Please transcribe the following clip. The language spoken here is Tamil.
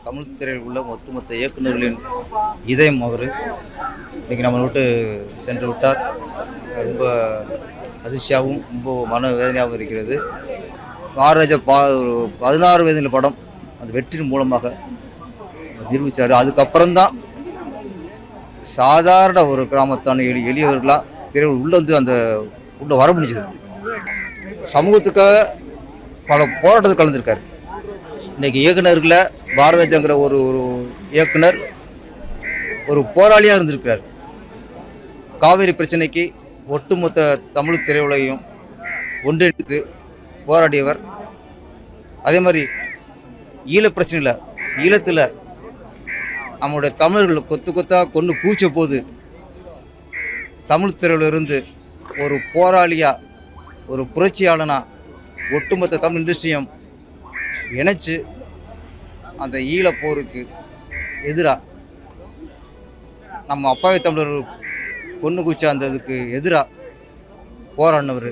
தமிழ் திரையில் உள்ள ஒட்டுமொத்த இயக்குநர்களின் இதயம் அவர். இன்றைக்கி நம்ம விட்டு சென்று விட்டார். ரொம்ப அதிர்ச்சியாகவும் ரொம்ப மனவேதனையாகவும் இருக்கிறது. மகாராஜா 16 வயதில் படம் அது வெற்றியின் மூலமாக நிரூபித்தார். அதுக்கப்புறம்தான் சாதாரண ஒரு கிராமத்தான எளியவர்களாக திரையுலகில் உள்ளே வந்து அந்த உள்ளே வர முடிஞ்சது. சமூகத்துக்காக பல போராட்டத்தில் கலந்துருக்கார். இன்றைக்கி இயக்குநர்களை பாரதிராஜாங்கிற ஒரு இயக்குனர் ஒரு போராளியாக இருந்திருக்கிறார். காவேரி பிரச்சனைக்கு ஒட்டுமொத்த தமிழ் திரையுலகையும் ஒன்றிணைத்து போராடியவர். அதே மாதிரி ஈழப்பிரச்சனையில் ஈழத்தில் நம்முடைய தமிழர்கள் கொத்து கொத்தாக கொண்டு கூச்ச போது தமிழ் திரையிலிருந்து ஒரு போராளியாக ஒரு புரட்சியாளனாக ஒட்டுமொத்த தமிழ் இண்டஸ்ட்ரியும் இணைச்சு அந்த ஈழப்போருக்கு எதிராக நம்ம அப்பாவி தமிழர்கள் கொண்டு கூச்ச அந்த இதுக்கு எதிராக போராடினவர்